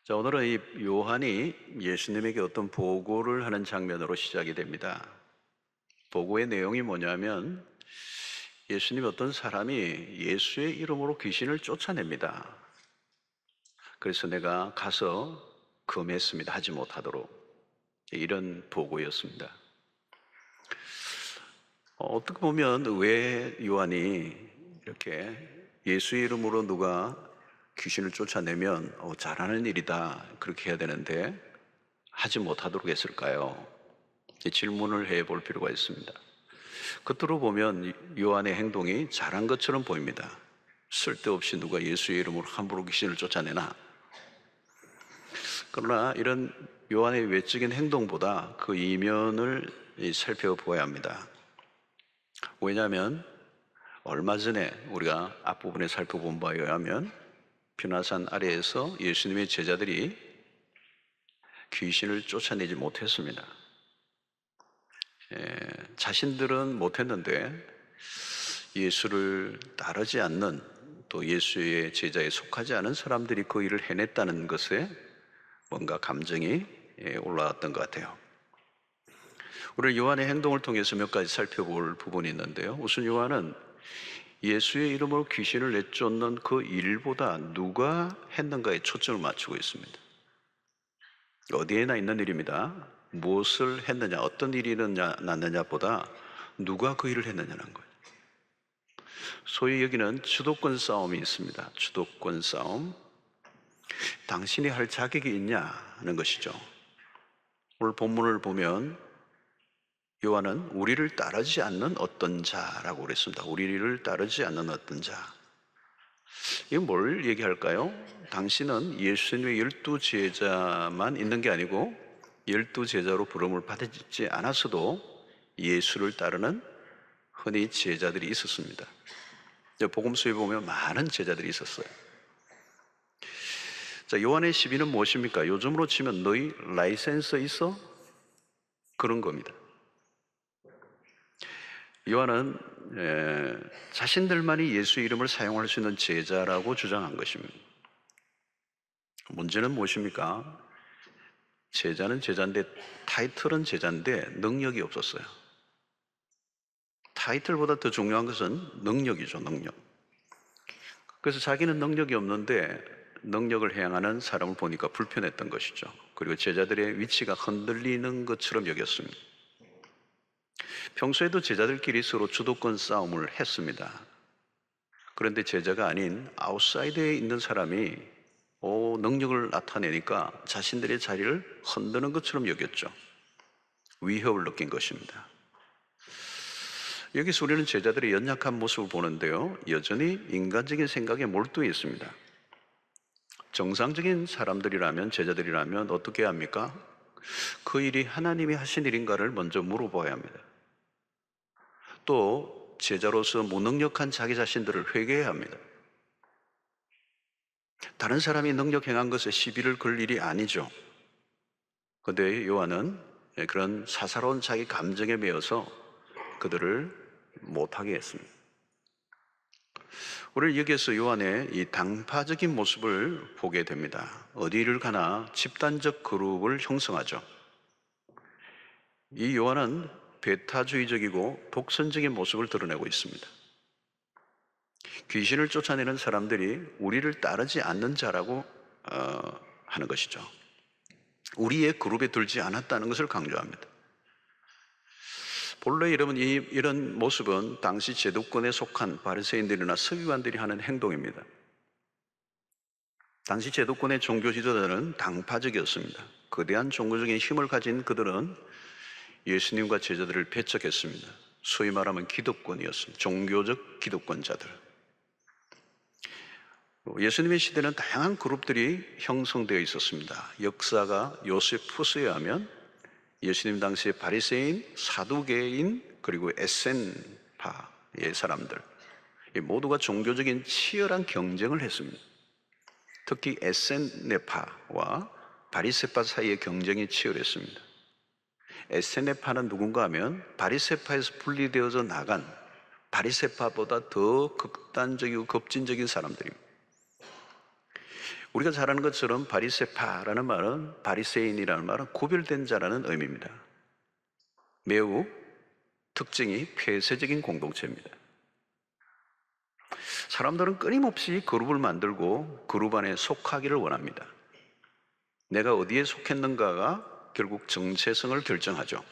자, 오늘은 이 요한이 예수님에게 어떤 보고를 하는 장면으로 시작이 됩니다. 보고의 내용이 뭐냐면 예수님 어떤 사람이 예수의 이름으로 귀신을 쫓아냅니다. 그래서 내가 가서 금했습니다. 하지 못하도록. 이런 보고였습니다. 어떻게 보면 왜 요한이 이렇게 예수의 이름으로 누가 귀신을 쫓아내면 잘하는 일이다 그렇게 해야 되는데 하지 못하도록 했을까요? 이 질문을 해볼 필요가 있습니다. 겉으로 보면 요한의 행동이 잘한 것처럼 보입니다. 쓸데없이 누가 예수의 이름으로 함부로 귀신을 쫓아내나? 그러나 이런 요한의 외적인 행동보다 그 이면을 살펴보아야 합니다. 왜냐하면 얼마 전에 우리가 앞부분에 살펴본 바에 의하면 비나산 아래에서 예수님의 제자들이 귀신을 쫓아내지 못했습니다. 자신들은 못했는데 예수를 따르지 않는, 또 예수의 제자에 속하지 않은 사람들이 그 일을 해냈다는 것에 뭔가 감정이 올라왔던 것 같아요. 우리 요한의 행동을 통해서 몇 가지 살펴볼 부분이 있는데요. 우선 요한은 예수의 이름으로 귀신을 내쫓는 그 일보다 누가 했는가에 초점을 맞추고 있습니다. 어디에나 있는 일입니다. 무엇을 했느냐, 어떤 일이 났느냐보다 누가 그 일을 했느냐는 거예요. 소위 여기는 주도권 싸움이 있습니다. 주도권 싸움. 당신이 할 자격이 있냐는 것이죠. 오늘 본문을 보면 요한은 우리를 따르지 않는 어떤 자라고 그랬습니다. 우리를 따르지 않는 어떤 자. 이건 뭘 얘기할까요? 당신은 예수님의 12제자만 있는 게 아니고 12제자로 부름을 받지 않았어도 예수를 따르는 흔히 제자들이 있었습니다. 복음서에 보면 많은 제자들이 있었어요. 자, 요한의 시비는 무엇입니까? 요즘으로 치면 너희 라이센스 있어? 그런 겁니다. 요한은 자신들만이 예수 이름을 사용할 수 있는 제자라고 주장한 것입니다. 문제는 무엇입니까? 제자는 제자인데, 타이틀은 제자인데 능력이 없었어요. 타이틀보다 더 중요한 것은 능력이죠, 능력. 그래서 자기는 능력이 없는데 능력을 행하는 사람을 보니까 불편했던 것이죠. 그리고 제자들의 위치가 흔들리는 것처럼 여겼습니다. 평소에도 제자들끼리 서로 주도권 싸움을 했습니다. 그런데 제자가 아닌 아웃사이드에 있는 사람이 능력을 나타내니까 자신들의 자리를 흔드는 것처럼 여겼죠. 위협을 느낀 것입니다. 여기서 우리는 제자들의 연약한 모습을 보는데요, 여전히 인간적인 생각에 몰두해 있습니다. 정상적인 사람들이라면, 제자들이라면 어떻게 합니까? 그 일이 하나님이 하신 일인가를 먼저 물어봐야 합니다. 또 제자로서 무능력한 자기 자신들을 회개해야 합니다. 다른 사람이 능력 행한 것에 시비를 걸 일이 아니죠. 그런데 요한은 그런 사사로운 자기 감정에 매여서 그들을 못하게 했습니다. 우리는 여기에서 요한의 이 당파적인 모습을 보게 됩니다. 어디를 가나 집단적 그룹을 형성하죠. 이 요한은 배타주의적이고 독선적인 모습을 드러내고 있습니다. 귀신을 쫓아내는 사람들이 우리를 따르지 않는 자라고 하는 것이죠. 우리의 그룹에 들지 않았다는 것을 강조합니다. 본래 여러분, 이런 모습은 당시 제도권에 속한 바리새인들이나 서기관들이 하는 행동입니다. 당시 제도권의 종교 지도자는 당파적이었습니다. 거대한 종교적인 힘을 가진 그들은 예수님과 제자들을 배척했습니다. 소위 말하면 기득권이었습니다. 종교적 기득권자들. 예수님의 시대는 다양한 그룹들이 형성되어 있었습니다. 역사가 요세푸스에 하면 예수님 당시의 바리새인, 사두개인, 그리고 에센파의 사람들, 모두가 종교적인 치열한 경쟁을 했습니다. 특히 에센네파와 바리새파 사이의 경쟁이 치열했습니다. 에센네파는 누군가 하면 바리새파에서 분리되어져 나간 바리새파보다 더 극단적이고 급진적인 사람들입니다. 우리가 잘 아는 것처럼 바리새파라는 말은, 바리새인이라는 말은 구별된 자라는 의미입니다. 매우 특징이 폐쇄적인 공동체입니다. 사람들은 끊임없이 그룹을 만들고 그룹 안에 속하기를 원합니다. 내가 어디에 속했는가가 결국 정체성을 결정하죠.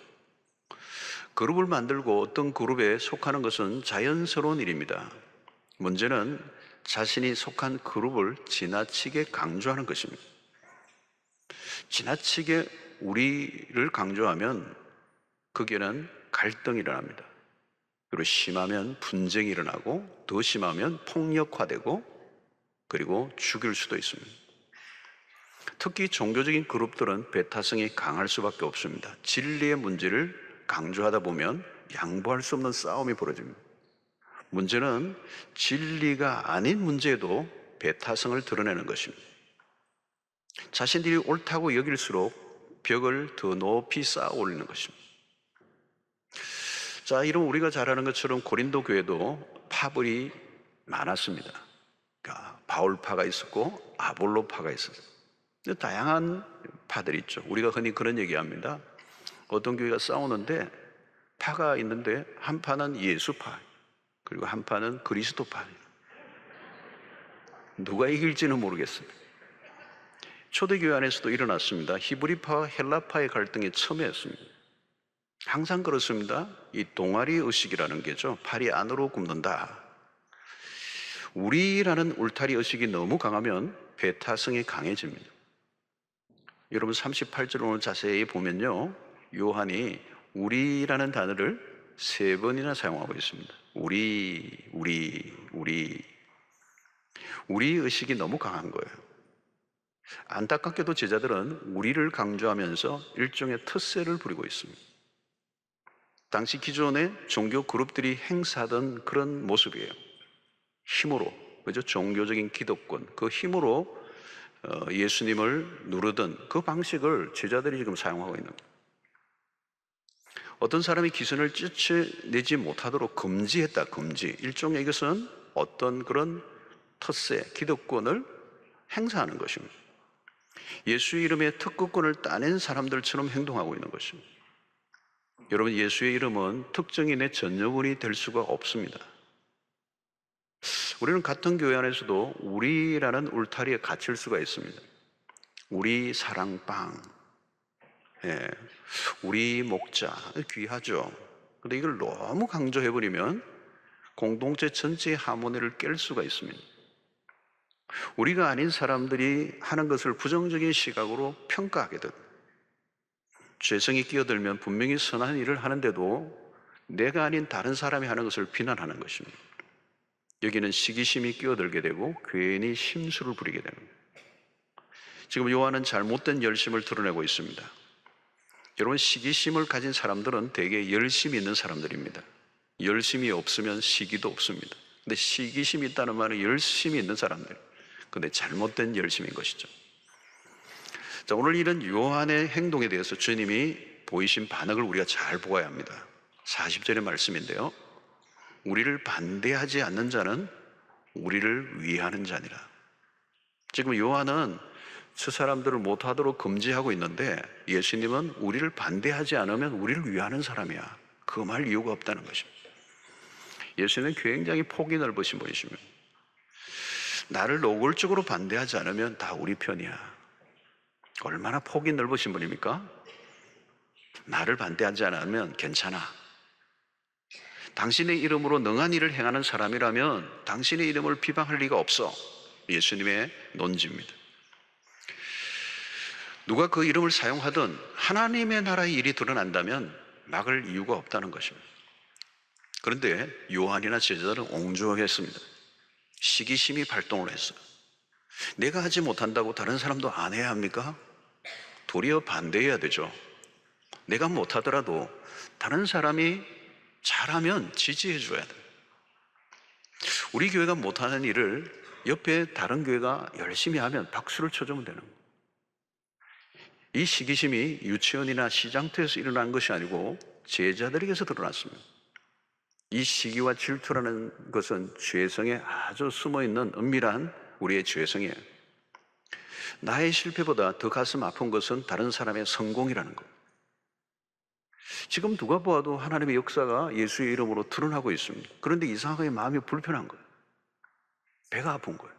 그룹을 만들고 어떤 그룹에 속하는 것은 자연스러운 일입니다. 문제는 자신이 속한 그룹을 지나치게 강조하는 것입니다. 지나치게 우리를 강조하면 거기에는 갈등이 일어납니다. 그리고 심하면 분쟁이 일어나고 더 심하면 폭력화되고 그리고 죽일 수도 있습니다. 특히 종교적인 그룹들은 배타성이 강할 수밖에 없습니다. 진리의 문제를 강조하다 보면 양보할 수 없는 싸움이 벌어집니다. 문제는 진리가 아닌 문제에도 배타성을 드러내는 것입니다. 자신들이 옳다고 여길수록 벽을 더 높이 쌓아 올리는 것입니다. 자, 이런 우리가 잘 아는 것처럼 고린도 교회도 파벌이 많았습니다. 그러니까 바울파가 있었고 아볼로파가 있었어요. 다양한 파들이 있죠. 우리가 흔히 그런 얘기합니다. 어떤 교회가 싸우는데 파가 있는데 한 파는 예수파, 그리고 한 파는 그리스도파. 누가 이길지는 모르겠습니다. 초대교회 안에서도 일어났습니다. 히브리파와 헬라파의 갈등이 첨예했습니다. 항상 그렇습니다. 이 동아리 의식이라는 게죠. 팔이 안으로 굽는다. 우리라는 울타리 의식이 너무 강하면 배타성이 강해집니다. 여러분 38절 오늘 자세히 보면요, 요한이 우리라는 단어를 3번이나 사용하고 있습니다. 우리 의식이 너무 강한 거예요. 안타깝게도 제자들은 우리를 강조하면서 일종의 텃세를 부리고 있습니다. 당시 기존의 종교 그룹들이 행사하던 그런 모습이에요. 힘으로, 그죠? 종교적인 기득권, 그 힘으로 예수님을 누르던 그 방식을 제자들이 지금 사용하고 있는 거예요. 어떤 사람이 기선을 쫓아내지 못하도록 금지했다, 금지. 일종의 이것은 어떤 그런 텃세, 기득권을 행사하는 것입니다. 예수의 이름에 특급권을 따낸 사람들처럼 행동하고 있는 것입니다. 여러분, 예수의 이름은 특정인의 전유물이 될 수가 없습니다. 우리는 같은 교회 안에서도 우리라는 울타리에 갇힐 수가 있습니다. 우리 사랑방, 우리 목자, 귀하죠. 근데 이걸 너무 강조해버리면 공동체 전체의 하모니를 깰 수가 있습니다. 우리가 아닌 사람들이 하는 것을 부정적인 시각으로 평가하게 됩니다. 죄성이 끼어들면 분명히 선한 일을 하는데도 내가 아닌 다른 사람이 하는 것을 비난하는 것입니다. 여기는 시기심이 끼어들게 되고 괜히 심술을 부리게 됩니다. 지금 요한은 잘못된 열심을 드러내고 있습니다. 여러분, 시기심을 가진 사람들은 대개 열심이 있는 사람들입니다. 열심이 없으면 시기도 없습니다. 근데 시기심이 있다는 말은 열심이 있는 사람들, 근데 잘못된 열심인 것이죠. 자, 오늘 이런 요한의 행동에 대해서 주님이 보이신 반응을 우리가 잘 보아야 합니다. 40절의 말씀인데요, 우리를 반대하지 않는 자는 우리를 위하는 자니라. 지금 요한은 저 사람들을 못하도록 금지하고 있는데 예수님은 우리를 반대하지 않으면 우리를 위하는 사람이야, 그 말 이유가 없다는 것입니다. 예수님은 굉장히 폭이 넓으신 분이십니다. 나를 노골적으로 반대하지 않으면 다 우리 편이야. 얼마나 폭이 넓으신 분입니까? 나를 반대하지 않으면 괜찮아. 당신의 이름으로 능한 일을 행하는 사람이라면 당신의 이름을 비방할 리가 없어. 예수님의 논지입니다. 누가 그 이름을 사용하든 하나님의 나라의 일이 드러난다면 막을 이유가 없다는 것입니다. 그런데 요한이나 제자들은 옹졸했습니다. 시기심이 발동을 했어요. 내가 하지 못한다고 다른 사람도 안 해야 합니까? 도리어 반대해야 되죠. 내가 못하더라도 다른 사람이 잘하면 지지해 줘야 돼요. 우리 교회가 못하는 일을 옆에 다른 교회가 열심히 하면 박수를 쳐주면 되는 거예요. 이 시기심이 유치원이나 시장터에서 일어난 것이 아니고 제자들에게서 드러났습니다. 이 시기와 질투라는 것은 죄성에 아주 숨어있는 은밀한 우리의 죄성이에요. 나의 실패보다 더 가슴 아픈 것은 다른 사람의 성공이라는 것. 지금 누가 보아도 하나님의 역사가 예수의 이름으로 드러나고 있습니다. 그런데 이상하게 마음이 불편한 거예요. 배가 아픈 거예요.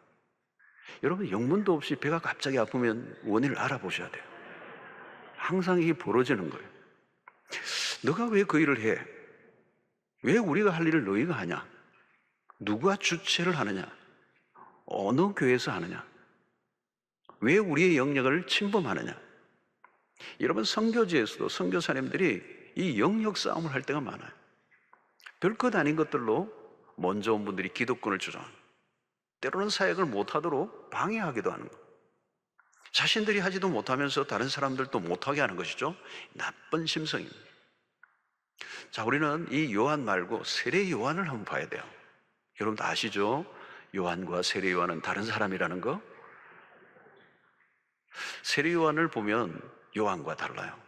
여러분, 영문도 없이 배가 갑자기 아프면 원인을 알아보셔야 돼요. 항상 이게 벌어지는 거예요. 너가 왜 그 일을 해? 왜 우리가 할 일을 너희가 하냐? 누가 주체를 하느냐? 어느 교회에서 하느냐? 왜 우리의 영역을 침범하느냐? 여러분, 선교지에서도 선교사님들이 이 영역 싸움을 할 때가 많아요. 별것 아닌 것들로 먼저 온 분들이 기득권을 주장하는, 때로는 사역을 못하도록 방해하기도 하는 것. 자신들이 하지도 못하면서 다른 사람들도 못하게 하는 것이죠. 나쁜 심성입니다. 자, 우리는 이 요한 말고 세례 요한을 한번 봐야 돼요. 여러분 다 아시죠? 요한과 세례 요한은 다른 사람이라는 거. 세례 요한을 보면 요한과 달라요.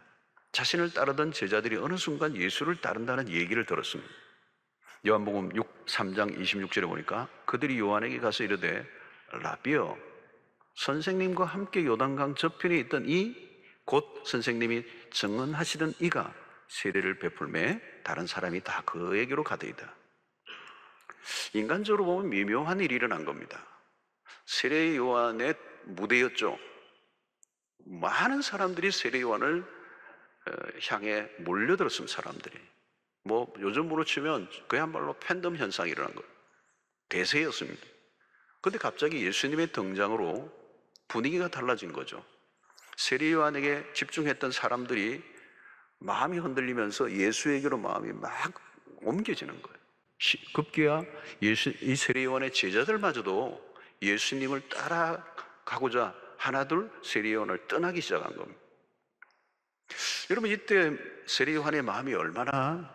자신을 따르던 제자들이 어느 순간 예수를 따른다는 얘기를 들었습니다. 요한복음 3장 26절에 보니까 그들이 요한에게 가서 이르되 라비여, 선생님과 함께 요단강 저편에 있던 이 곧 선생님이 증언하시던 이가 세례를 베풀매 다른 사람이 다 그에게로 가더이다. 인간적으로 보면 미묘한 일이 일어난 겁니다. 세례 요한의 무대였죠. 많은 사람들이 세례 요한을 향해 몰려들었습니다. 사람들이 뭐 요즘으로 치면 그야말로 팬덤 현상이 일어난 거예요. 대세였습니다. 그런데 갑자기 예수님의 등장으로 분위기가 달라진 거죠. 세례 요한에게 집중했던 사람들이 마음이 흔들리면서 예수에게로 마음이 막 옮겨지는 거예요. 급기야 이 세례 요한의 제자들마저도 예수님을 따라가고자 하나둘 세례 요한을 떠나기 시작한 겁니다. 여러분, 이때 세례 요한의 마음이 얼마나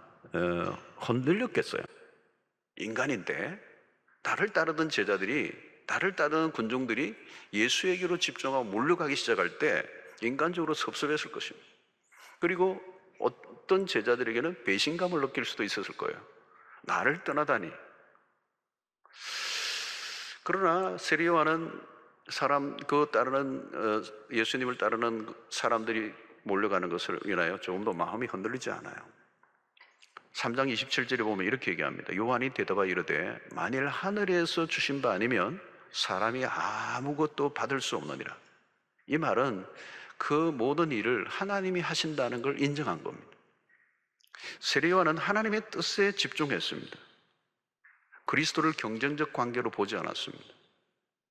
흔들렸겠어요. 인간인데 나를 따르던 제자들이, 나를 따르는 군중들이 예수에게로 집중하고 몰려가기 시작할 때 인간적으로 섭섭했을 것입니다. 그리고 어떤 제자들에게는 배신감을 느낄 수도 있었을 거예요. 나를 떠나다니. 그러나 세례 요한은 예수님을 따르는 사람들이 몰려가는 것을 인하여 조금도 마음이 흔들리지 않아요. 3장 27절에 보면 이렇게 얘기합니다. 요한이 대답하여 이르되 만일 하늘에서 주신 바 아니면 사람이 아무것도 받을 수 없느니라. 이 말은 그 모든 일을 하나님이 하신다는 걸 인정한 겁니다. 세례 요한은 하나님의 뜻에 집중했습니다. 그리스도를 경쟁적 관계로 보지 않았습니다.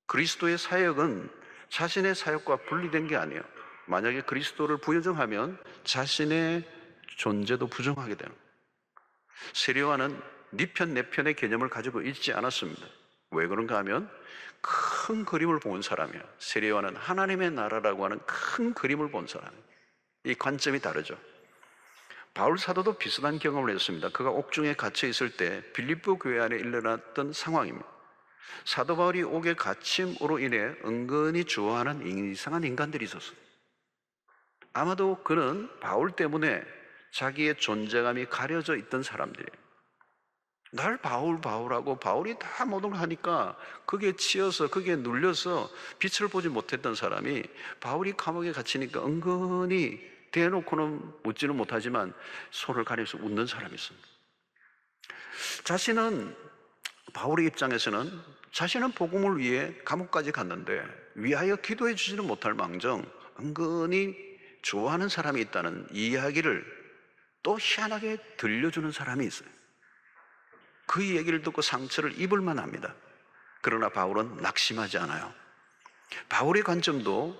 그리스도의 사역은 자신의 사역과 분리된 게 아니에요. 만약에 그리스도를 부정하면 자신의 존재도 부정하게 되는 거예요. 세례 요한은 네 편 내 편의 개념을 가지고 있지 않았습니다. 왜 그런가 하면 큰 그림을 본 사람이에요. 세례 요한은 하나님의 나라라고 하는 큰 그림을 본 사람이에요. 이 관점이 다르죠. 바울 사도도 비슷한 경험을 했습니다. 그가 옥중에 갇혀 있을 때 빌립보 교회 안에 일어났던 상황입니다. 사도 바울이 옥에 갇힘으로 인해 은근히 좋아하는 이상한 인간들이 있었어요. 아마도 그는 바울 때문에 자기의 존재감이 가려져 있던 사람들이에요. 날 바울하고 바울이 다 모든 걸 하니까 그게 치여서, 그게 눌려서 빛을 보지 못했던 사람이 바울이 감옥에 갇히니까 은근히 대놓고는 웃지는 못하지만 손을 가리면서 웃는 사람이 있습니다. 바울의 입장에서는 자신은 복음을 위해 감옥까지 갔는데 위하여 기도해 주지는 못할 망정 은근히 좋아하는 사람이 있다는 이야기를 또 희한하게 들려주는 사람이 있어요. 그 얘기를 듣고 상처를 입을 만합니다. 그러나 바울은 낙심하지 않아요. 바울의 관점도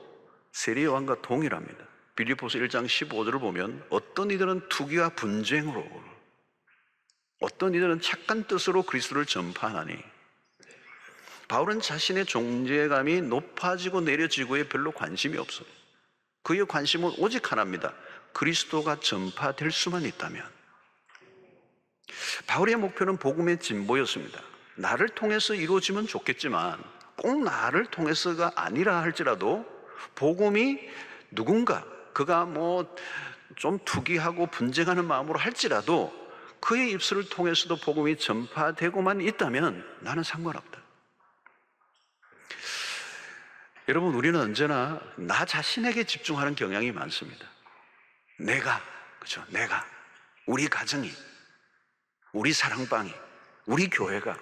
세례 요한과 동일합니다. 빌립보서 1장 15절을 보면 어떤 이들은 투기와 분쟁으로, 어떤 이들은 착한 뜻으로 그리스도를 전파하나니, 바울은 자신의 존재감이 높아지고 내려지고에 별로 관심이 없어요. 그의 관심은 오직 하나입니다. 그리스도가 전파될 수만 있다면. 바울의 목표는 복음의 진보였습니다. 나를 통해서 이루어지면 좋겠지만 꼭 나를 통해서가 아니라 할지라도 복음이 누군가, 그가 좀 투기하고 분쟁하는 마음으로 할지라도 그의 입술을 통해서도 복음이 전파되고만 있다면 나는 상관없다. 여러분, 우리는 언제나 나 자신에게 집중하는 경향이 많습니다. 내가, 그죠? 내가, 우리 가정이, 우리 사랑방이, 우리 교회가,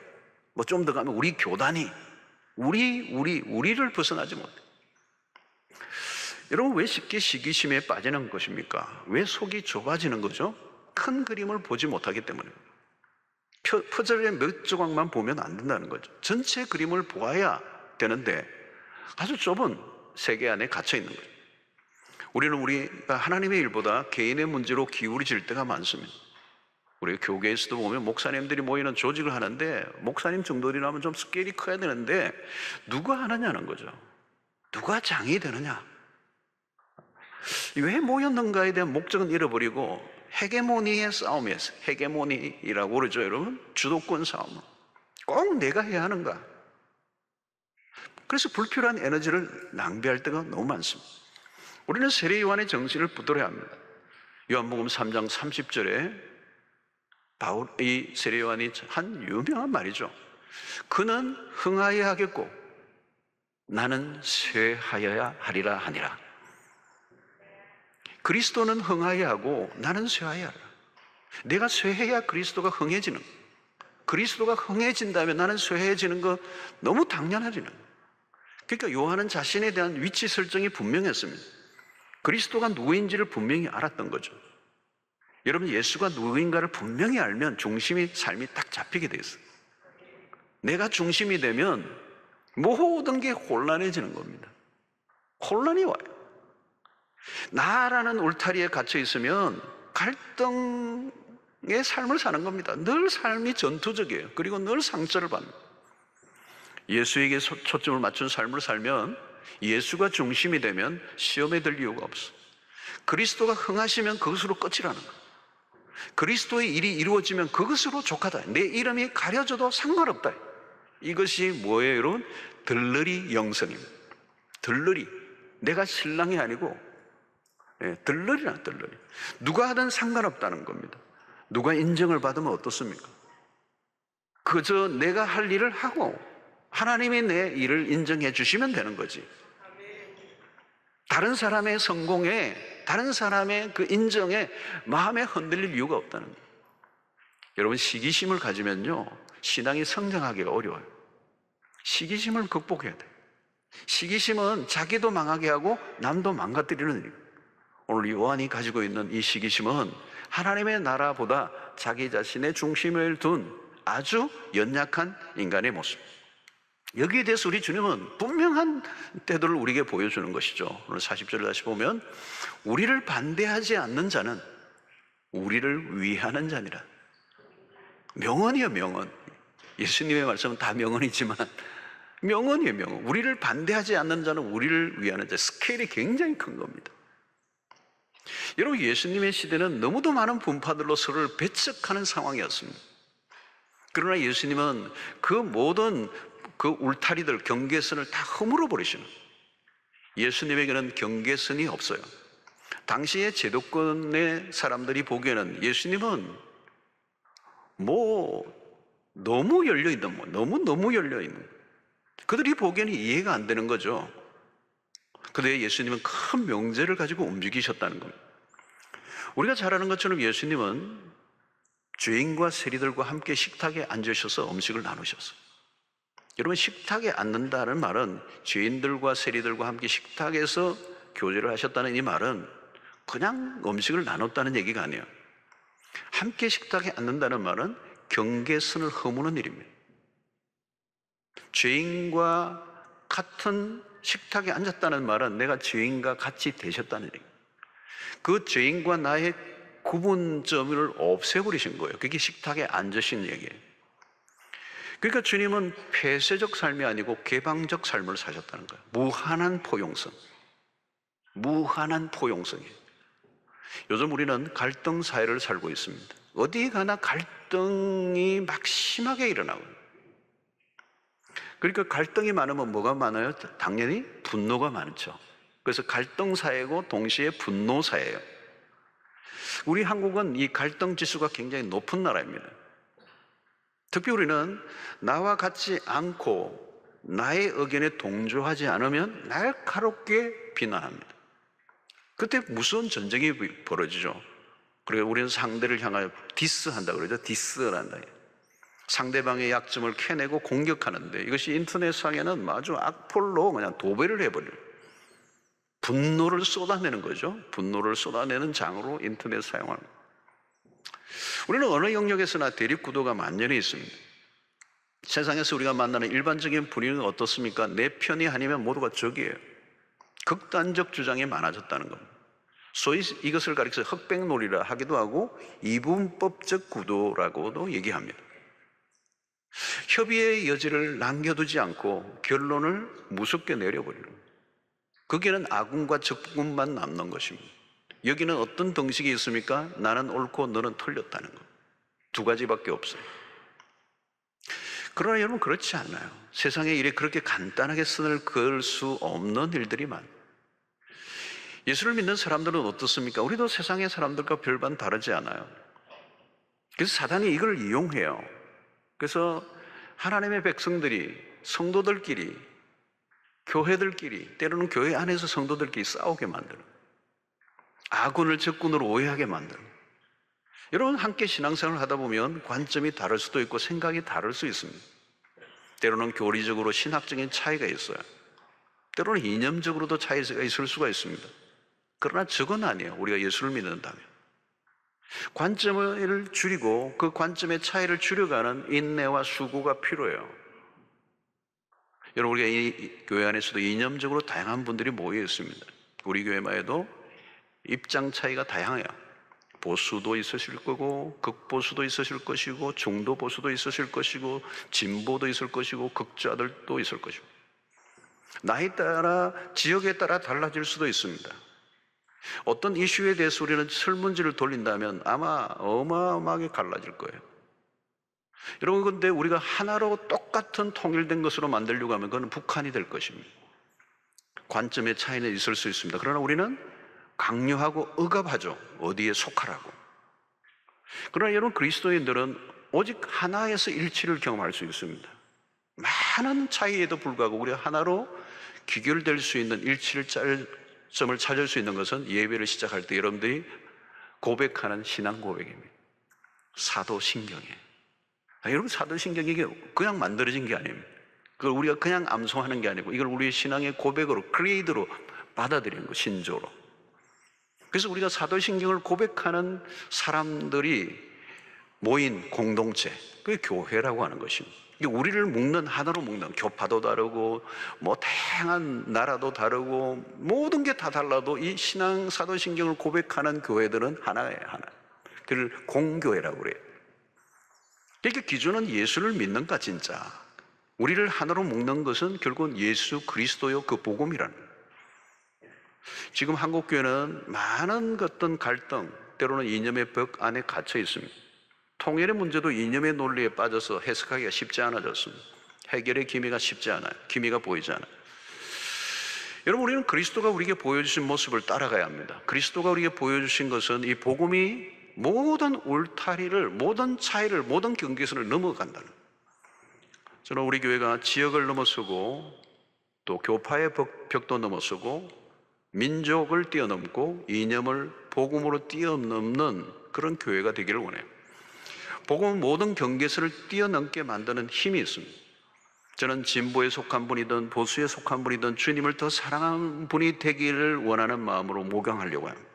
뭐 좀 더 가면 우리 교단이, 우리를 벗어나지 못해. 여러분, 왜 쉽게 시기심에 빠지는 것입니까? 왜 속이 좁아지는 거죠? 큰 그림을 보지 못하기 때문에. 퍼즐의 몇 조각만 보면 안 된다는 거죠. 전체 그림을 보아야 되는데 아주 좁은 세계 안에 갇혀 있는 거죠. 우리가 하나님의 일보다 개인의 문제로 기울어질 때가 많습니다. 우리 교계에서도 보면 목사님들이 모이는 조직을 하는데 목사님 정도이라면 좀 스케일이 커야 되는데 누가 하느냐는 거죠. 누가 장이 되느냐. 왜 모였는가에 대한 목적은 잃어버리고 헤게모니의 싸움이었어요. 헤게모니라고 그러죠, 여러분. 주도권 싸움. 꼭 내가 해야 하는가. 그래서 불필요한 에너지를 낭비할 때가 너무 많습니다. 우리는 세례 요한의 정신을 붙들어야 합니다. 요한복음 3장 30절에 이 세례 요한이 한 유명한 말이죠. 그는 흥하여야 하겠고 나는 쇠하여야 하리라 하니라. 그리스도는 흥하여야 하고 나는 쇠하여야 하라. 내가 쇠해야 그리스도가 흥해지는, 그리스도가 흥해진다면 나는 쇠해지는 거 너무 당연하지는. 그러니까 요한은 자신에 대한 위치 설정이 분명했습니다. 그리스도가 누구인지를 분명히 알았던 거죠. 여러분, 예수가 누구인가를 분명히 알면 중심이, 삶이 딱 잡히게 돼 있어요. 내가 중심이 되면 모든 게 혼란해지는 겁니다. 혼란이 와요. 나라는 울타리에 갇혀 있으면 갈등의 삶을 사는 겁니다. 늘 삶이 전투적이에요. 그리고 늘 상처를 받습니다. 예수에게 초점을 맞춘 삶을 살면, 예수가 중심이 되면 시험에 들 이유가 없어. 그리스도가 흥하시면 그것으로 끝이라는 거예요. 그리스도의 일이 이루어지면 그것으로 족하다. 내 이름이 가려져도 상관없다. 이것이 뭐예요, 여러분? 들러리 영성입니다. 들러리. 내가 신랑이 아니고 들러리나 들러리. 누가 하든 상관없다는 겁니다. 누가 인정을 받으면 어떻습니까? 그저 내가 할 일을 하고 하나님이 내 일을 인정해 주시면 되는 거지. 다른 사람의 성공에, 다른 사람의 그 인정에 마음에 흔들릴 이유가 없다는 거예요. 여러분, 시기심을 가지면요 신앙이 성장하기가 어려워요. 시기심을 극복해야 돼요. 시기심은 자기도 망하게 하고 남도 망가뜨리는 일이에요. 오늘 요한이 가지고 있는 이 시기심은 하나님의 나라보다 자기 자신의 중심을 둔 아주 연약한 인간의 모습. 여기에 대해서 우리 주님은 분명한 태도를 우리에게 보여주는 것이죠. 오늘 40절을 다시 보면 우리를 반대하지 않는 자는 우리를 위하는 자니라. 명언이에요, 명언. 예수님의 말씀은 다 명언이지만 명언이에요, 명언. 우리를 반대하지 않는 자는 우리를 위하는 자. 스케일이 굉장히 큰 겁니다. 여러분, 예수님의 시대는 너무도 많은 분파들로 서로를 배척하는 상황이었습니다. 그러나 예수님은 그 모든 그 울타리들, 경계선을 다 허물어 버리시는, 예수님에게는 경계선이 없어요. 당시의 제도권의 사람들이 보기에는 예수님은 너무 열려있는, 너무 열려있는, 그들이 보기에는 이해가 안 되는 거죠. 그런데 예수님은 큰 명제를 가지고 움직이셨다는 겁니다. 우리가 잘 아는 것처럼 예수님은 죄인과 세리들과 함께 식탁에 앉으셔서 음식을 나누셨어요. 여러분, 식탁에 앉는다는 말은 죄인들과 세리들과 함께 식탁에서 교제를 하셨다는 이 말은 그냥 음식을 나눴다는 얘기가 아니에요. 함께 식탁에 앉는다는 말은 경계선을 허무는 일입니다. 죄인과 같은 식탁에 앉았다는 말은 내가 죄인과 같이 되셨다는 얘기예요. 그 죄인과 나의 구분점을 없애버리신 거예요. 그게 식탁에 앉으신 얘기예요. 그러니까 주님은 폐쇄적 삶이 아니고 개방적 삶을 사셨다는 거예요. 무한한 포용성. 무한한 포용성이에요. 요즘 우리는 갈등 사회를 살고 있습니다. 어디 가나 갈등이 막 심하게 일어나고, 그러니까 갈등이 많으면 뭐가 많아요? 당연히 분노가 많죠. 그래서 갈등 사회고 동시에 분노 사회예요. 우리 한국은 이 갈등 지수가 굉장히 높은 나라입니다. 특히 우리는 나와 같지 않고 나의 의견에 동조하지 않으면 날카롭게 비난합니다. 그때 무서운 전쟁이 벌어지죠. 그리고 우리는 상대를 향하여 디스한다 그러죠. 디스를 한다. 상대방의 약점을 캐내고 공격하는데, 이것이 인터넷상에는 아주 악플로 그냥 도배를 해버려요. 분노를 쏟아내는 거죠. 분노를 쏟아내는 장으로 인터넷 사용하는 거예요. 우리는 어느 영역에서나 대립구도가 만연히 있습니다. 세상에서 우리가 만나는 일반적인 분위기는 어떻습니까? 내 편이 아니면 모두가 적이에요. 극단적 주장이 많아졌다는 겁니다. 소위 이것을 가리켜서 흑백놀이라 하기도 하고 이분법적 구도라고도 얘기합니다. 협의의 여지를 남겨두지 않고 결론을 무섭게 내려버리는 거예요. 거기에는 아군과 적군만 남는 것입니다. 여기는 어떤 등식이 있습니까? 나는 옳고 너는 틀렸다는 것. 두 가지밖에 없어요. 그러나 여러분, 그렇지 않아요. 세상에 일에 그렇게 간단하게 선을 그을 수 없는 일들이 많아요. 예수를 믿는 사람들은 어떻습니까? 우리도 세상의 사람들과 별반 다르지 않아요. 그래서 사단이 이걸 이용해요. 그래서 하나님의 백성들이, 성도들끼리, 교회들끼리, 때로는 교회 안에서 성도들끼리 싸우게 만드는, 아군을 적군으로 오해하게 만드는. 여러분, 함께 신앙생활을 하다 보면 관점이 다를 수도 있고 생각이 다를 수 있습니다. 때로는 교리적으로 신학적인 차이가 있어요. 때로는 이념적으로도 차이가 있을 수가 있습니다. 그러나 저건 아니에요. 우리가 예수를 믿는다면 관점을 줄이고 그 관점의 차이를 줄여가는 인내와 수고가 필요해요. 여러분, 우리가 이 교회 안에서도 이념적으로 다양한 분들이 모여 있습니다. 우리 교회만 해도 입장 차이가 다양해요. 보수도 있으실 거고 극보수도 있으실 것이고 중도 보수도 있으실 것이고 진보도 있을 것이고 극좌들도 있을 것이고, 나이 따라 지역에 따라 달라질 수도 있습니다. 어떤 이슈에 대해서 우리는 설문지를 돌린다면 아마 어마어마하게 갈라질 거예요. 여러분, 근데 우리가 하나로 똑같은 통일된 것으로 만들려고 하면 그건 북한이 될 것입니다. 관점의 차이는 있을 수 있습니다. 그러나 우리는 강요하고 억압하죠. 어디에 속하라고. 그러나 여러분, 그리스도인들은 오직 하나에서 일치를 경험할 수 있습니다. 많은 차이에도 불구하고 우리가 하나로 귀결될 수 있는 일치점을 찾을 수 있는 것은 예배를 시작할 때 여러분들이 고백하는 신앙 고백입니다. 사도신경이에요. 여러분, 사도신경이 이게 그냥 만들어진 게 아닙니다. 그걸 우리가 그냥 암송하는 게 아니고 이걸 우리의 신앙의 고백으로, 크리에이드로 받아들이는 거, 신조로. 그래서 우리가 사도신경을 고백하는 사람들이 모인 공동체, 그게 교회라고 하는 것입니다. 이게 우리를 묶는, 하나로 묶는, 교파도 다르고 뭐 다양한 나라도 다르고 모든 게 다 달라도 이 신앙 사도신경을 고백하는 교회들은 하나예요. 하나. 그걸 공교회라고 그래요. 그러니까 기준은 예수를 믿는가, 진짜. 우리를 하나로 묶는 것은 결국은 예수 그리스도요, 그 복음이라는 거예요. 지금 한국교회는 많은 어떤 갈등, 때로는 이념의 벽 안에 갇혀 있습니다. 통일의 문제도 이념의 논리에 빠져서 해석하기가 쉽지 않아졌습니다. 해결의 기미가 쉽지 않아요. 기미가 보이지 않아요. 여러분, 우리는 그리스도가 우리에게 보여주신 모습을 따라가야 합니다. 그리스도가 우리에게 보여주신 것은 이 복음이 모든 울타리를, 모든 차이를, 모든 경계선을 넘어간다는 거예요. 저는 우리 교회가 지역을 넘어서고 또 교파의 벽도 넘어서고 민족을 뛰어넘고 이념을 복음으로 뛰어넘는 그런 교회가 되기를 원해요. 복음은 모든 경계선을 뛰어넘게 만드는 힘이 있습니다. 저는 진보에 속한 분이든 보수에 속한 분이든 주님을 더 사랑하는 분이 되기를 원하는 마음으로 모경하려고 합니다.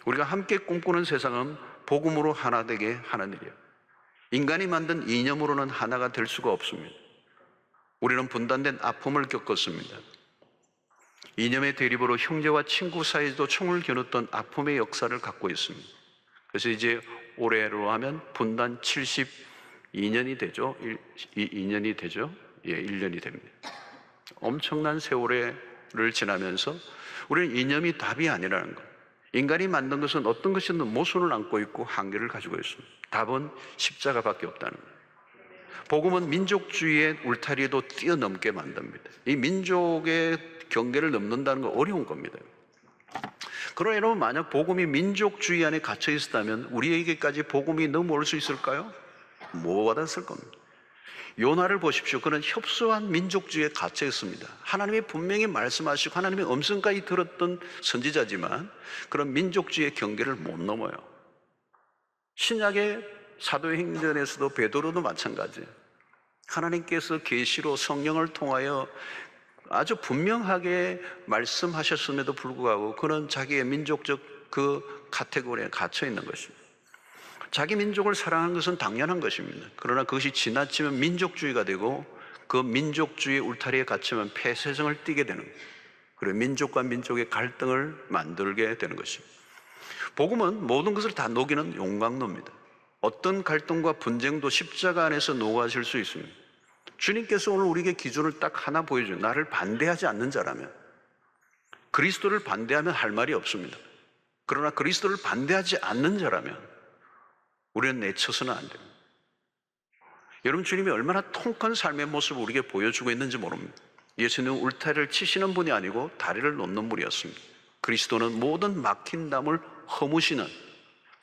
우리가 함께 꿈꾸는 세상은 복음으로 하나 되게 하는 일이에요. 인간이 만든 이념으로는 하나가 될 수가 없습니다. 우리는 분단된 아픔을 겪었습니다. 이념의 대립으로 형제와 친구 사이에도 총을 겨눴던 아픔의 역사를 갖고 있습니다. 그래서 이제 올해로 하면 분단 72년이 되죠. 2년이 되죠. 예, 1년이 됩니다. 엄청난 세월을 지나면서 우리는 이념이 답이 아니라는 것. 인간이 만든 것은 어떤 것이든 모순을 안고 있고 한계를 가지고 있습니다. 답은 십자가밖에 없다는 거예요. 복음은 민족주의의 울타리에도 뛰어넘게 만듭니다. 이 민족의 경계를 넘는다는 건 어려운 겁니다. 그러나 여러분, 만약 복음이 민족주의 안에 갇혀 있었다면 우리에게까지 복음이 넘어올 수 있을까요? 못 받았을 겁니다. 요나를 보십시오. 그는 협소한 민족주의에 갇혀 있습니다. 하나님이 분명히 말씀하시고 하나님의 음성까지 들었던 선지자지만 그런 민족주의의 경계를 못 넘어요. 신약의 사도행전에서도 베드로도 마찬가지예요. 하나님께서 계시로 성령을 통하여 아주 분명하게 말씀하셨음에도 불구하고 그는 자기의 민족적 그 카테고리에 갇혀 있는 것입니다. 자기 민족을 사랑하는 것은 당연한 것입니다. 그러나 그것이 지나치면 민족주의가 되고 그 민족주의 울타리에 갇히면 폐쇄성을 띠게 되는 거예요. 그리고 민족과 민족의 갈등을 만들게 되는 것입니다. 복음은 모든 것을 다 녹이는 용광로입니다. 어떤 갈등과 분쟁도 십자가 안에서 녹아질 수 있습니다. 주님께서 오늘 우리에게 기준을 딱 하나 보여줘요. 나를 반대하지 않는 자라면, 그리스도를 반대하면 할 말이 없습니다. 그러나 그리스도를 반대하지 않는 자라면 우리는 내쳐서는 안 됩니다. 여러분, 주님이 얼마나 통큰 삶의 모습을 우리에게 보여주고 있는지 모릅니다. 예수님은 울타리를 치시는 분이 아니고 다리를 놓는 분이었습니다. 그리스도는 모든 막힌 담을 허무시는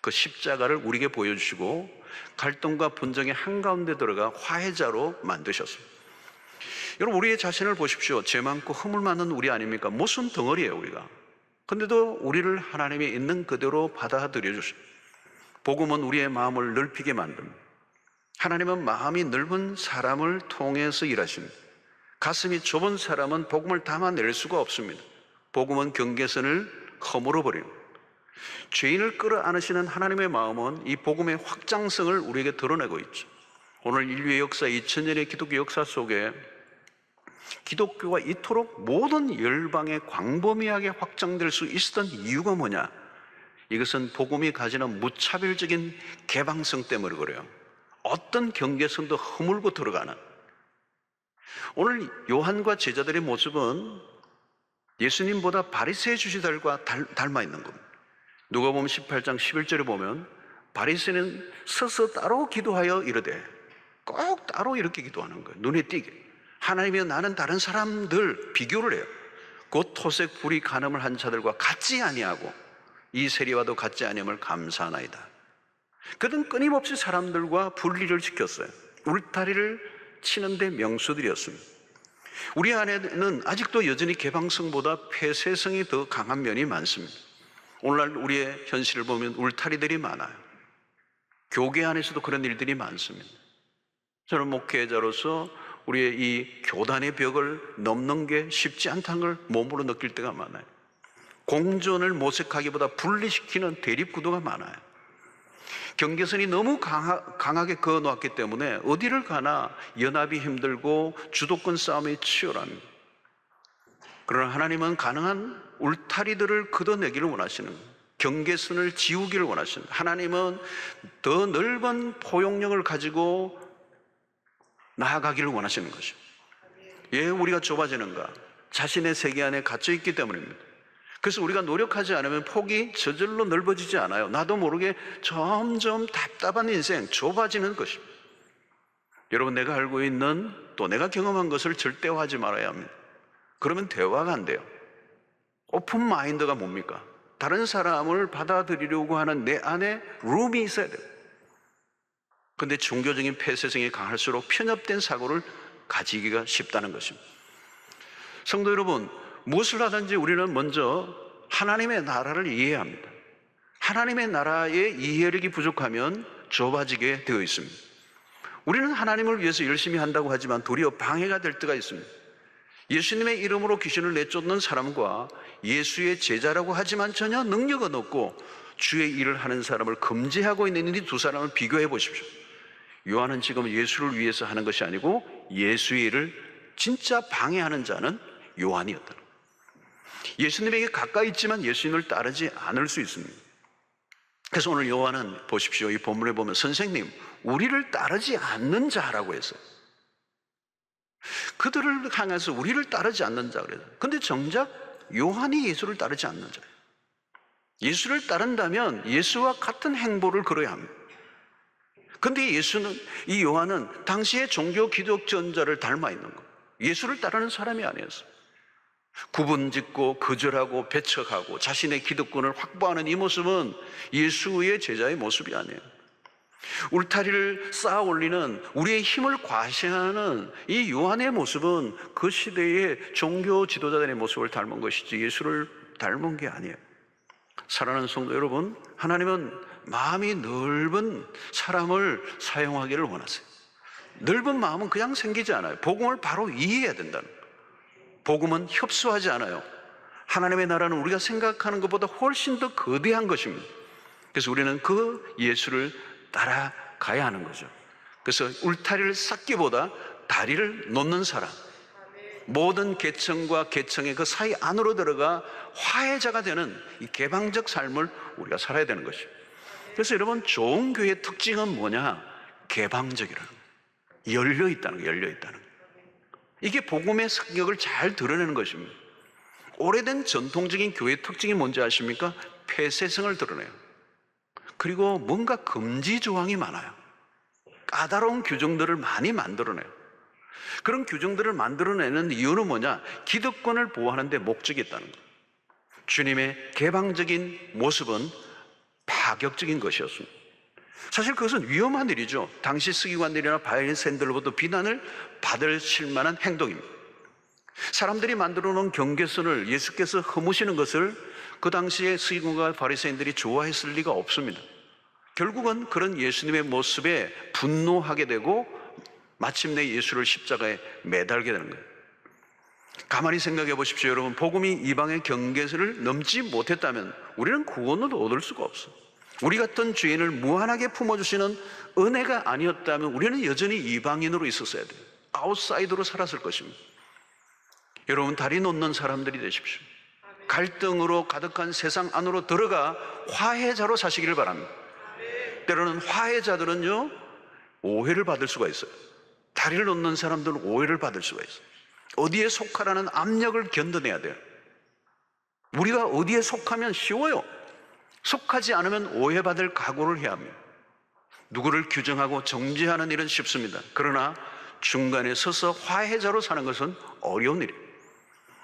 그 십자가를 우리에게 보여주시고 갈등과 분쟁의 한가운데 들어가 화해자로 만드셨습니다. 여러분, 우리의 자신을 보십시오. 죄 많고 허물 많은 우리 아닙니까? 무슨 덩어리예요, 우리가. 근데도 우리를 하나님이 있는 그대로 받아들여 주십니다. 복음은 우리의 마음을 넓히게 만듭니다. 하나님은 마음이 넓은 사람을 통해서 일하십니다. 가슴이 좁은 사람은 복음을 담아낼 수가 없습니다. 복음은 경계선을 허물어 버립니다. 죄인을 끌어안으시는 하나님의 마음은 이 복음의 확장성을 우리에게 드러내고 있죠. 오늘 인류의 역사, 2000년의 기독교 역사 속에 기독교가 이토록 모든 열방에 광범위하게 확장될 수 있었던 이유가 뭐냐? 이것은 복음이 가지는 무차별적인 개방성 때문에 그래요. 어떤 경계선도 허물고 들어가는. 오늘 요한과 제자들의 모습은 예수님보다 바리새의 주지들과 닮아 있는 겁니다. 누가복음 18장 11절에 보면 바리새는 서서 따로 기도하여 이르되, 꼭 따로 이렇게 기도하는 거예요. 눈에 띄게. 하나님이여, 나는 다른 사람들 비교를 해요. 곧 토색 불이 간음을 한 자들과 같지 아니하고 이 세리와도 같지 아니함을 감사하나이다. 그들은 끊임없이 사람들과 분리를 지켰어요. 울타리를 치는데 명수들이었습니다. 우리 안에는 아직도 여전히 개방성보다 폐쇄성이 더 강한 면이 많습니다. 오늘날 우리의 현실을 보면 울타리들이 많아요. 교계 안에서도 그런 일들이 많습니다. 저는 목회자로서 우리의 이 교단의 벽을 넘는 게 쉽지 않다는 걸 몸으로 느낄 때가 많아요. 공존을 모색하기보다 분리시키는 대립구도가 많아요. 경계선이 너무 강하게 그어놓았기 때문에 어디를 가나 연합이 힘들고 주도권 싸움이 치열합니다. 그러나 하나님은 가능한 울타리들을 걷어내기를 원하시는 거예요. 경계선을 지우기를 원하시는 거예요. 하나님은 더 넓은 포용력을 가지고 나아가기를 원하시는 것이죠. 왜 우리가 좁아지는가? 자신의 세계 안에 갇혀있기 때문입니다. 그래서 우리가 노력하지 않으면 폭이 저절로 넓어지지 않아요. 나도 모르게 점점 답답한 인생, 좁아지는 것입니다. 여러분, 내가 알고 있는 또 내가 경험한 것을 절대화하지 말아야 합니다. 그러면 대화가 안 돼요. 오픈 마인드가 뭡니까? 다른 사람을 받아들이려고 하는 내 안에 룸이 있어야 돼요. 근데 종교적인 폐쇄성이 강할수록 편협된 사고를 가지기가 쉽다는 것입니다. 성도 여러분, 무엇을 하든지 우리는 먼저 하나님의 나라를 이해해야 합니다. 하나님의 나라의 이해력이 부족하면 좁아지게 되어 있습니다. 우리는 하나님을 위해서 열심히 한다고 하지만 도리어 방해가 될 때가 있습니다. 예수님의 이름으로 귀신을 내쫓는 사람과 예수의 제자라고 하지만 전혀 능력은 없고 주의 일을 하는 사람을 금지하고 있는 이 두 사람을 비교해 보십시오. 요한은 지금 예수를 위해서 하는 것이 아니고 예수의 일을 진짜 방해하는 자는 요한이었다. 예수님에게 가까이 있지만 예수님을 따르지 않을 수 있습니다. 그래서 오늘 요한은 보십시오. 이 본문에 보면 선생님, 우리를 따르지 않는 자라고 했어요. 그들을 향해서 우리를 따르지 않는 자 그래요. 근데 정작 요한이 예수를 따르지 않는 자예요. 예수를 따른다면 예수와 같은 행보를 걸어야 합니다. 근데 이 요한은 당시의 종교 기독전자를 닮아 있는 거예요. 예수를 따르는 사람이 아니었어요. 구분짓고 거절하고 배척하고 자신의 기득권을 확보하는 이 모습은 예수의 제자의 모습이 아니에요. 울타리를 쌓아 올리는 우리의 힘을 과시하는 이 요한의 모습은 그 시대의 종교 지도자들의 모습을 닮은 것이지 예수를 닮은 게 아니에요. 사랑하는 성도 여러분, 하나님은 마음이 넓은 사람을 사용하기를 원하세요. 넓은 마음은 그냥 생기지 않아요. 복음을 바로 이해해야 된다는 거예요. 복음은 협소하지 않아요. 하나님의 나라는 우리가 생각하는 것보다 훨씬 더 거대한 것입니다. 그래서 우리는 그 예수를 따라가야 하는 거죠. 그래서 울타리를 쌓기보다 다리를 놓는 사람, 모든 계층과 계층의 그 사이 안으로 들어가 화해자가 되는 이 개방적 삶을 우리가 살아야 되는 것이죠. 그래서 여러분, 좋은 교회의 특징은 뭐냐? 개방적이라는 거예요. 열려있다는 거예요. 열려있다는 거예요. 이게 복음의 성격을 잘 드러내는 것입니다. 오래된 전통적인 교회의 특징이 뭔지 아십니까? 폐쇄성을 드러내요. 그리고 뭔가 금지 조항이 많아요. 까다로운 규정들을 많이 만들어내요. 그런 규정들을 만들어내는 이유는 뭐냐? 기득권을 보호하는 데 목적이 있다는 거예요. 주님의 개방적인 모습은 파격적인 것이었습니다. 사실 그것은 위험한 일이죠. 당시 서기관들이나 바리새인들로부터 비난을 받을 실만한 행동입니다. 사람들이 만들어 놓은 경계선을 예수께서 허무시는 것을 그 당시에 서기관과 바리새인들이 좋아했을 리가 없습니다. 결국은 그런 예수님의 모습에 분노하게 되고 마침내 예수를 십자가에 매달게 되는 거예요. 가만히 생각해 보십시오. 여러분, 복음이 이방의 경계선을 넘지 못했다면 우리는 구원을 얻을 수가 없어요. 우리 같은 죄인을 무한하게 품어주시는 은혜가 아니었다면 우리는 여전히 이방인으로 있었어야 돼요. 아웃사이더로 살았을 것입니다. 여러분, 다리 놓는 사람들이 되십시오. 갈등으로 가득한 세상 안으로 들어가 화해자로 사시기를 바랍니다. 때로는 화해자들은요, 오해를 받을 수가 있어요. 다리를 놓는 사람들은 오해를 받을 수가 있어요. 어디에 속하라는 압력을 견뎌내야 돼요. 우리가 어디에 속하면 쉬워요. 속하지 않으면 오해받을 각오를 해야 합니다. 누구를 규정하고 정죄하는 일은 쉽습니다. 그러나 중간에 서서 화해자로 사는 것은 어려운 일이에요.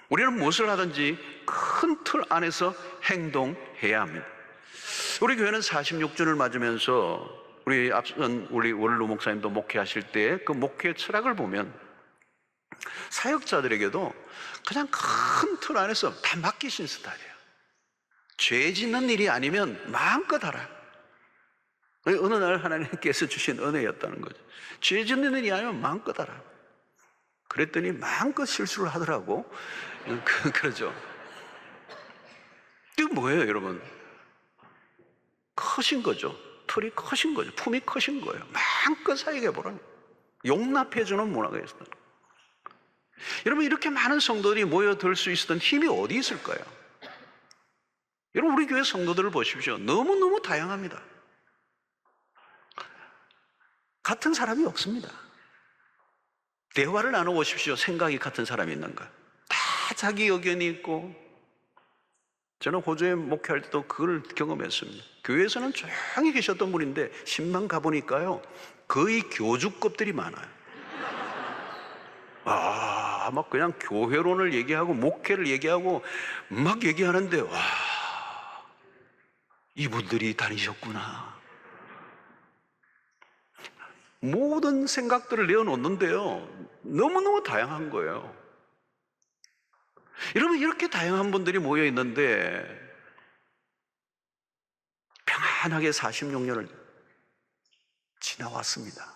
우리는 무엇을 하든지 큰 틀 안에서 행동해야 합니다. 우리 교회는 46주를 맞으면서 우리 앞선 우리 원로 목사님도 목회하실 때 그 목회 철학을 보면 사역자들에게도 그냥 큰 틀 안에서 다 맡기신 스타일이에요. 죄 짓는 일이 아니면 마음껏 하라. 어느 날 하나님께서 주신 은혜였다는 거죠. 죄 짓는 일이 아니면 마음껏 하라. 그랬더니 마음껏 실수를 하더라고. 그러죠. 이게 뭐예요, 여러분? 커신 거죠. 틀이 커신 거죠. 품이 커신 거예요. 마음껏 사역해 보라는 거예요. 용납해주는 문화가 있어요. 여러분, 이렇게 많은 성도들이 모여들 수 있었던 힘이 어디 있을까요? 여러분, 우리 교회 성도들을 보십시오. 너무너무 다양합니다. 같은 사람이 없습니다. 대화를 나눠보십시오. 생각이 같은 사람이 있는가? 다 자기 의견이 있고. 저는 호주에 목회할 때도 그걸 경험했습니다. 교회에서는 조용히 계셨던 분인데 신방 가보니까요, 거의 교주급들이 많아요. 막 그냥 교회론을 얘기하고 목회를 얘기하고 막 얘기하는데, 와, 이분들이 다니셨구나. 모든 생각들을 내어놓는데요, 너무너무 다양한 거예요. 여러분, 이렇게 다양한 분들이 모여 있는데 평안하게 46년을 지나왔습니다.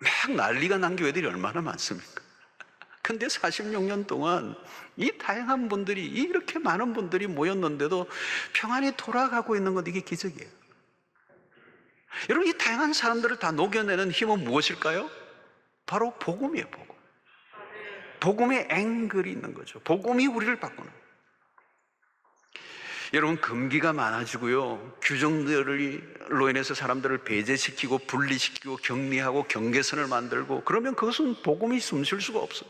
막 난리가 난 교회들이 얼마나 많습니까? 근데 46년 동안 이 다양한 분들이, 이렇게 많은 분들이 모였는데도 평안히 돌아가고 있는 건 이게 기적이에요. 여러분, 이 다양한 사람들을 다 녹여내는 힘은 무엇일까요? 바로 복음이에요, 복음. 복음의 앵글이 있는 거죠. 복음이 우리를 바꾸는. 여러분, 금기가 많아지고요, 규정들로 인해서 사람들을 배제시키고 분리시키고 격리하고 경계선을 만들고, 그러면 그것은 복음이 숨쉴 수가 없어요.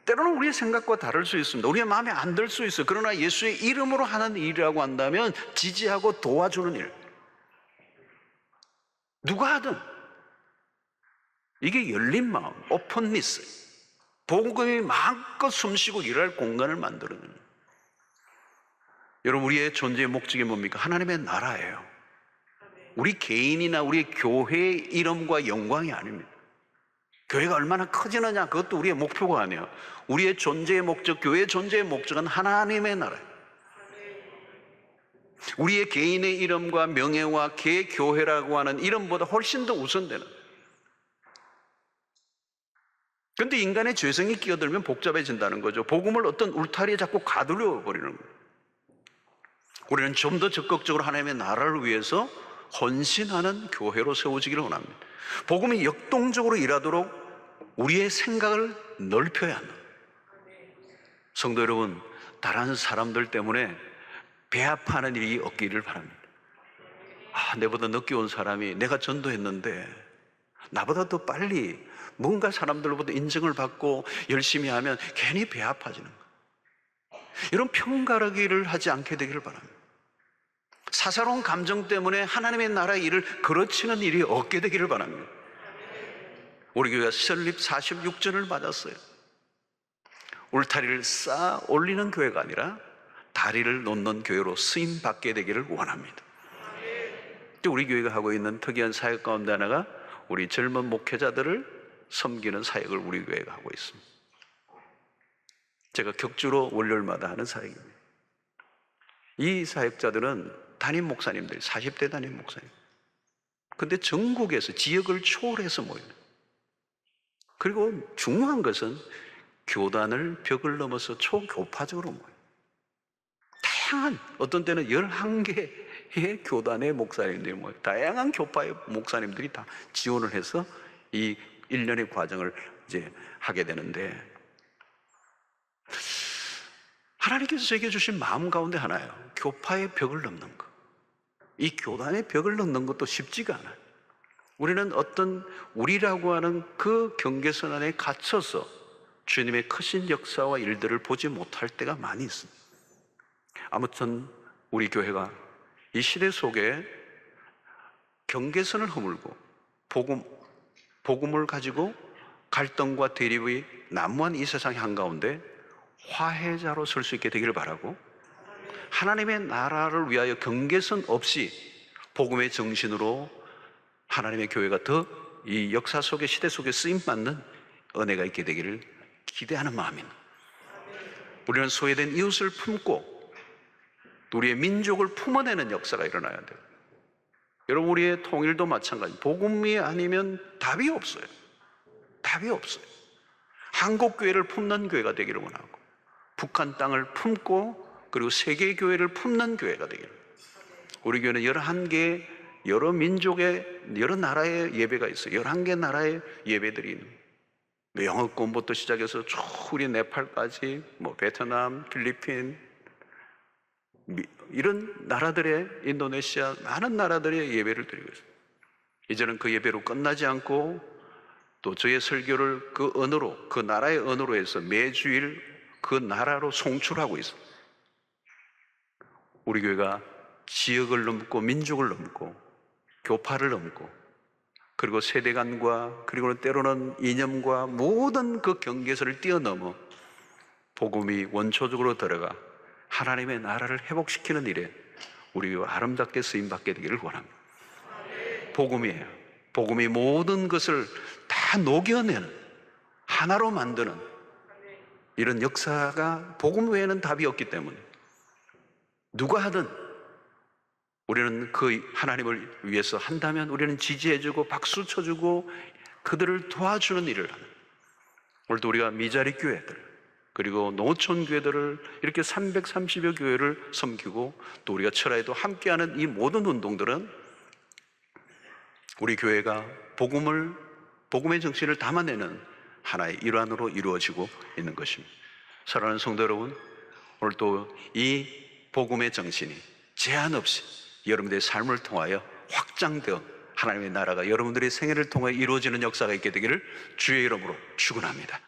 때로는 우리의 생각과 다를 수 있습니다. 우리의 마음에 안 들 수 있어요. 그러나 예수의 이름으로 하는 일이라고 한다면 지지하고 도와주는 일, 누가 하든 이게 열린 마음, 오픈니스, 복음이 마음껏 숨쉬고 일할 공간을 만들어내는. 여러분, 우리의 존재의 목적이 뭡니까? 하나님의 나라예요. 우리 개인이나 우리 교회의 이름과 영광이 아닙니다. 교회가 얼마나 커지느냐, 그것도 우리의 목표가 아니에요. 우리의 존재의 목적, 교회의 존재의 목적은 하나님의 나라예요. 우리의 개인의 이름과 명예와 개교회라고 하는 이름보다 훨씬 더 우선되는. 그런데 인간의 죄성이 끼어들면 복잡해진다는 거죠. 복음을 어떤 울타리에 자꾸 가두려 버리는 거예요. 우리는 좀 더 적극적으로 하나님의 나라를 위해서 헌신하는 교회로 세워지기를 원합니다. 복음이 역동적으로 일하도록 우리의 생각을 넓혀야 한다. 성도 여러분, 다른 사람들 때문에 배합하는 일이 없기를 바랍니다. 내보다 늦게 온 사람이 내가 전도했는데 나보다 더 빨리 뭔가 사람들로부터 인정을 받고 열심히 하면 괜히 배합해지는 거예요. 이런 편가르기를 하지 않게 되기를 바랍니다. 사사로운 감정 때문에 하나님의 나라의 일을 그르치는 일이 없게 되기를 바랍니다. 우리 교회가 설립 46전을 맞았어요. 울타리를 쌓아 올리는 교회가 아니라 다리를 놓는 교회로 쓰임 받게 되기를 원합니다. 또 우리 교회가 하고 있는 특이한 사역 가운데 하나가 우리 젊은 목회자들을 섬기는 사역을 우리 교회가 하고 있습니다. 제가 격주로 월요일마다 하는 사역입니다. 이 사역자들은 담임 목사님들, 40대 담임 목사님. 근데 전국에서 지역을 초월해서 모여요. 그리고 중요한 것은 교단을 벽을 넘어서 초교파적으로 모여요. 다양한, 어떤 때는 11개의 교단의 목사님들이 모여요. 다양한 교파의 목사님들이 다 지원을 해서 이 1년의 과정을 이제 하게 되는데, 하나님께서 저에게 주신 마음 가운데 하나예요. 교파의 벽을 넘는 것. 이 교단의 벽을 넘는 것도 쉽지가 않아요. 우리는 어떤 우리라고 하는 그 경계선 안에 갇혀서 주님의 크신 역사와 일들을 보지 못할 때가 많이 있습니다. 아무튼 우리 교회가 이 시대 속에 경계선을 허물고 복음을 가지고 갈등과 대립의 난무한 이 세상 한가운데 화해자로 설 수 있게 되기를 바라고, 하나님의 나라를 위하여 경계선 없이 복음의 정신으로 하나님의 교회가 더 이 역사 속의 시대 속에 쓰임받는 은혜가 있게 되기를 기대하는 마음입니다. 우리는 소외된 이웃을 품고 우리의 민족을 품어내는 역사가 일어나야 돼요. 여러분, 우리의 통일도 마찬가지. 복음이 아니면 답이 없어요. 답이 없어요. 한국 교회를 품는 교회가 되기를 원하고, 북한 땅을 품고 그리고 세계 교회를 품는 교회가 되기를. 우리 교회는 11개 여러 민족의 여러 나라의 예배가 있어요. 11개 나라의 예배들이 있는, 영어권부터 시작해서 쭉 우리 네팔까지, 베트남, 필리핀, 이런 나라들의, 인도네시아, 많은 나라들의 예배를 드리고 있어요. 이제는 그 예배로 끝나지 않고 또 저의 설교를 그 언어로, 그 나라의 언어로 해서 매주일 그 나라로 송출하고 있어요. 우리 교회가 지역을 넘고 민족을 넘고 교파를 넘고 그리고 세대 간과 그리고 때로는 이념과 모든 그 경계선을 뛰어넘어 복음이 원초적으로 들어가 하나님의 나라를 회복시키는 일에 우리 아름답게 쓰임받게 되기를 원합니다. 복음이에요. 복음이 모든 것을 다 녹여내는, 하나로 만드는 이런 역사가 복음 외에는 답이 없기 때문에 누가 하든 우리는 그 하나님을 위해서 한다면 우리는 지지해주고 박수 쳐주고 그들을 도와주는 일을 하는, 오늘도 우리가 미자리 교회들 그리고 농어촌 교회들을 이렇게 330여 교회를 섬기고 또 우리가 철야에도 함께하는 이 모든 운동들은 우리 교회가 복음의 정신을 담아내는 하나의 일환으로 이루어지고 있는 것입니다. 사랑하는 성도 여러분, 오늘도 이 복음의 정신이 제한 없이 여러분들의 삶을 통하여 확장되어 하나님의 나라가 여러분들의 생애를 통해 이루어지는 역사가 있게 되기를 주의 이름으로 축원합니다.